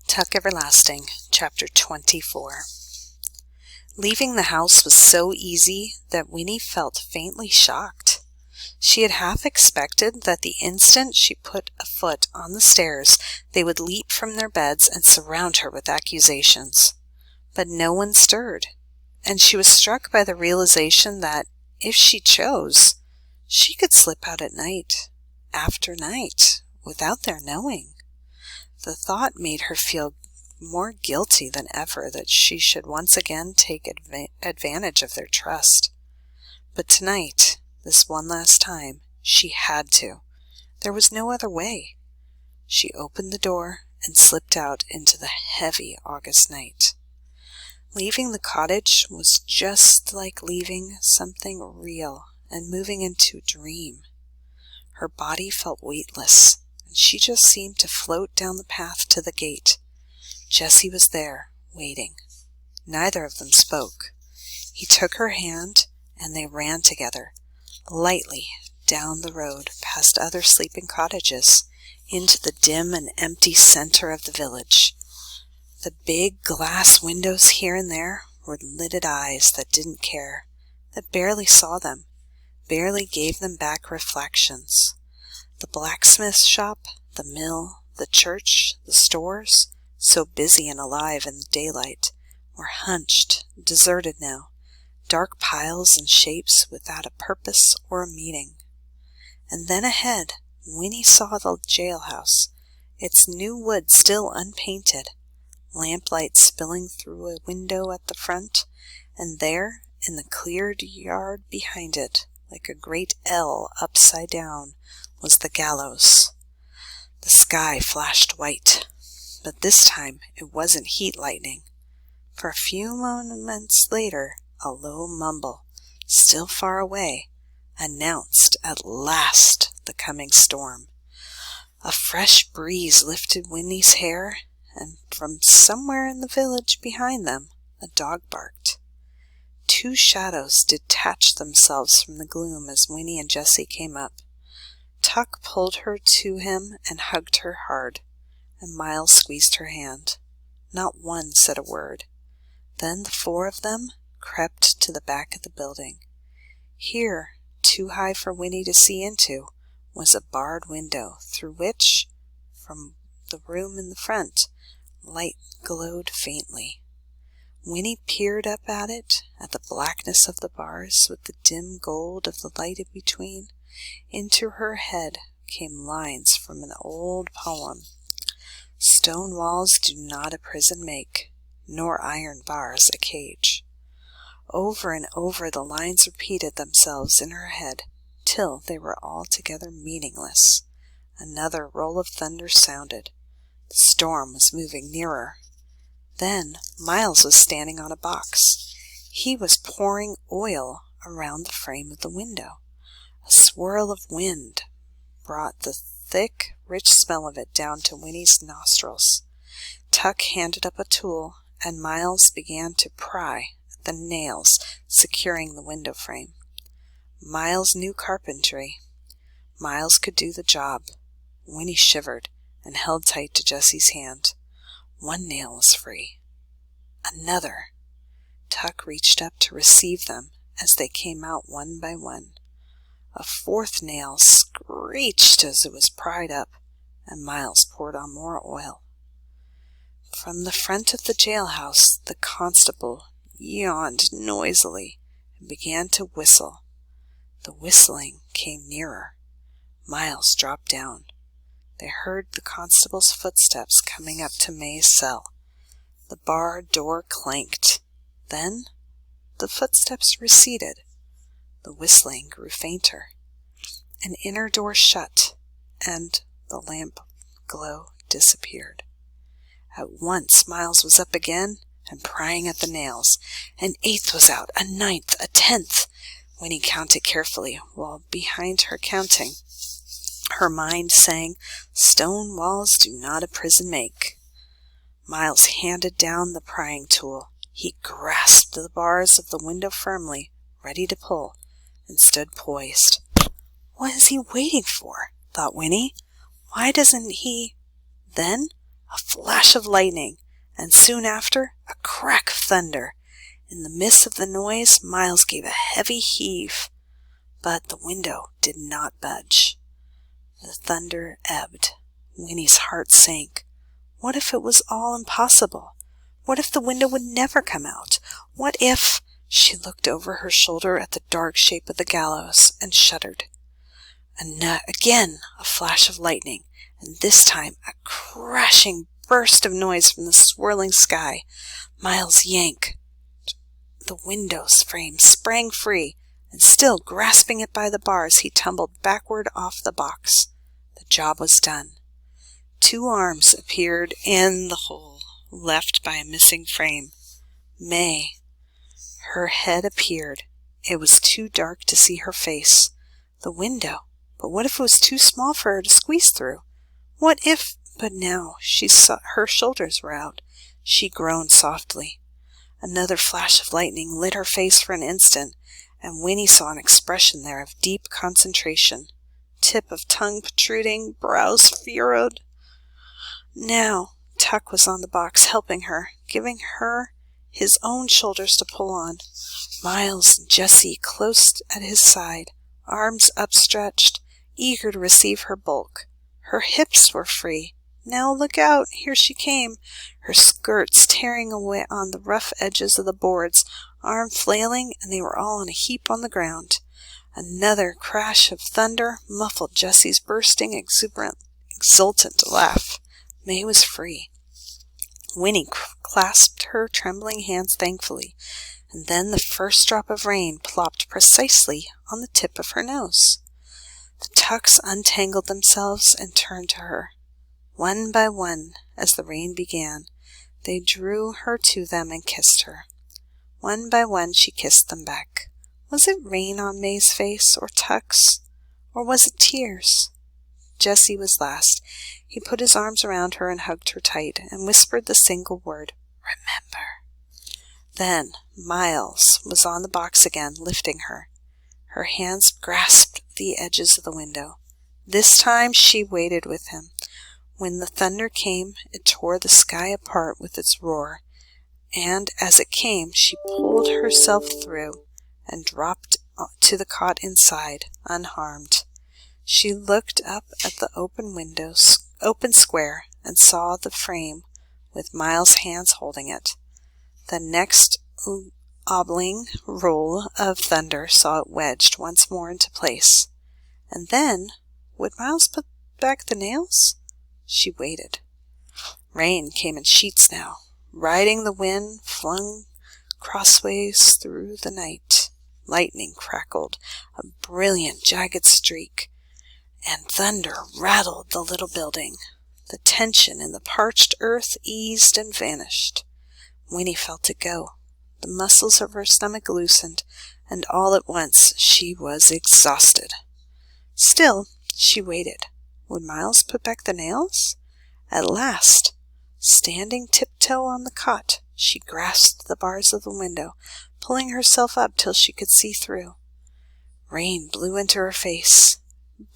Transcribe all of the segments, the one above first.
Tuck Everlasting, Chapter 24. Leaving the house was so easy that Winnie felt faintly shocked. She had half expected that the instant she put a foot on the stairs, they would leap from their beds and surround her with accusations. But no one stirred, and she was struck by the realization that, if she chose, she could slip out at night, after night, without their knowing. The thought made her feel more guilty than ever that she should once again take advantage of their trust. But tonight, this one last time, she had to. There was no other way. She opened the door and slipped out into the heavy August night. Leaving the cottage was just like leaving something real and moving into a dream. Her body felt weightless, and she just seemed to float down the path to the gate. Jesse was there, waiting. Neither of them spoke. He took her hand, and they ran together, lightly, down the road, past other sleeping cottages, into the dim and empty center of the village. The big glass windows here and there were lidded eyes that didn't care, that barely saw them, barely gave them back reflections. The blacksmith shop, the mill, the church, the stores, so busy and alive in the daylight, were hunched, deserted now, dark piles and shapes without a purpose or a meaning. And then ahead, Winnie saw the jailhouse, its new wood still unpainted, lamplight spilling through a window at the front, and there, in the cleared yard behind it, like a great L upside down, was the gallows. The sky flashed white, but this time it wasn't heat lightning. For a few moments later, a low mumble, still far away, announced at last the coming storm. A fresh breeze lifted Winnie's hair, and from somewhere in the village behind them, a dog barked. Two shadows detached themselves from the gloom as Winnie and Jessie came up. Tuck pulled her to him and hugged her hard, and Miles squeezed her hand. Not one said a word. Then the four of them crept to the back of the building. Here, too high for Winnie to see into, was a barred window, through which, from the room in the front, light glowed faintly. Winnie peered up at it, at the blackness of the bars, with the dim gold of the light in between. Into her head came lines from an old poem. Stone walls do not a prison make, nor iron bars a cage. Over and over the lines repeated themselves in her head, till they were altogether meaningless. Another roll of thunder sounded. The storm was moving nearer. Then Miles was standing on a box. He was pouring oil around the frame of the window. A swirl of wind brought the thick, rich smell of it down to Winnie's nostrils. Tuck handed up a tool, and Miles began to pry at the nails securing the window frame. Miles knew carpentry. Miles could do the job. Winnie shivered and held tight to Jessie's hand. One nail was free. Another. Tuck reached up to receive them as they came out one by one. A fourth nail screeched as it was pried up, and Miles poured on more oil. From the front of the jailhouse, the constable yawned noisily and began to whistle. The whistling came nearer. Miles dropped down. They heard the constable's footsteps coming up to Mae's cell. The barred door clanked. Then the footsteps receded. The whistling grew fainter. An inner door shut, and the lamp glow disappeared. At once Miles was up again and prying at the nails. An eighth was out, a ninth, a 10th. Winnie counted carefully, while behind her counting, her mind sang, "Stone walls do not a prison make." Miles handed down the prying tool. He grasped the bars of the window firmly, ready to pull, and stood poised. "What is he waiting for?" thought Winnie. "Why doesn't he—" Then a flash of lightning, and soon after a crack of thunder. In the midst of the noise, Miles gave a heavy heave, but the window did not budge. The thunder ebbed. Winnie's heart sank. What if it was all impossible? What if the window would never come out? What if— She looked over her shoulder at the dark shape of the gallows and shuddered. Again a flash of lightning, and this time a crashing burst of noise from the swirling sky. Miles yanked. The window's frame sprang free, and still grasping it by the bars, he tumbled backward off the box. The job was done. 2 arms appeared in the hole left by a missing frame. Mae. Her head appeared. It was too dark to see her face. The window. But what if it was too small for her to squeeze through? What if— But now she saw her shoulders were out. She groaned softly. Another flash of lightning lit her face for an instant, and Winnie saw an expression there of deep concentration. Tip of tongue protruding, brows furrowed. Now Tuck was on the box, helping her, giving her his own shoulders to pull on. Miles and Jessie close at his side, arms upstretched, eager to receive her bulk. Her hips were free. Now look out! Here she came, her skirts tearing away on the rough edges of the boards, arm flailing, and they were all in a heap on the ground. Another crash of thunder muffled Jessie's bursting, exultant laugh. Mae was free. Winnie clasped her trembling hands thankfully, and then the first drop of rain plopped precisely on the tip of her nose. The Tucks untangled themselves and turned to her. One by one, as the rain began, they drew her to them and kissed her. One by one she kissed them back. Was it rain on Mae's face, or Tuck's, or was it tears? Jessie was last. He put his arms around her and hugged her tight, and whispered the single word, "Remember." Then Miles was on the box again, lifting her. Her hands grasped the edges of the window. This time she waited with him. When the thunder came, it tore the sky apart with its roar, and as it came, she pulled herself through and dropped to the cot inside, unharmed. She looked up at the open square, and saw the frame with Miles' hands holding it. The next obbling roll of thunder saw it wedged once more into place. And then, would Miles put back the nails? She waited. Rain came in sheets now, riding the wind, flung crossways through the night. Lightning crackled, a brilliant, jagged streak, and thunder rattled the little building. The tension in the parched earth eased and vanished. Winnie felt it go. The muscles of her stomach loosened, and all at once she was exhausted. Still, she waited. Would Miles put back the nails? At last, standing tiptoe on the cot, she grasped the bars of the window, pulling herself up till she could see through. Rain blew into her face,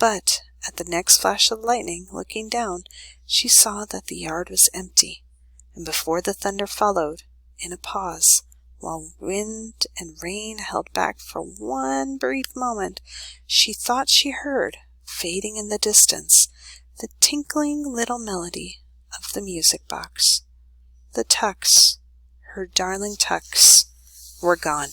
but at the next flash of lightning, looking down, she saw that the yard was empty, and before the thunder followed, in a pause, while wind and rain held back for one brief moment, she thought she heard, fading in the distance, the tinkling little melody of the music box. The Tucks, her darling Tucks, were gone.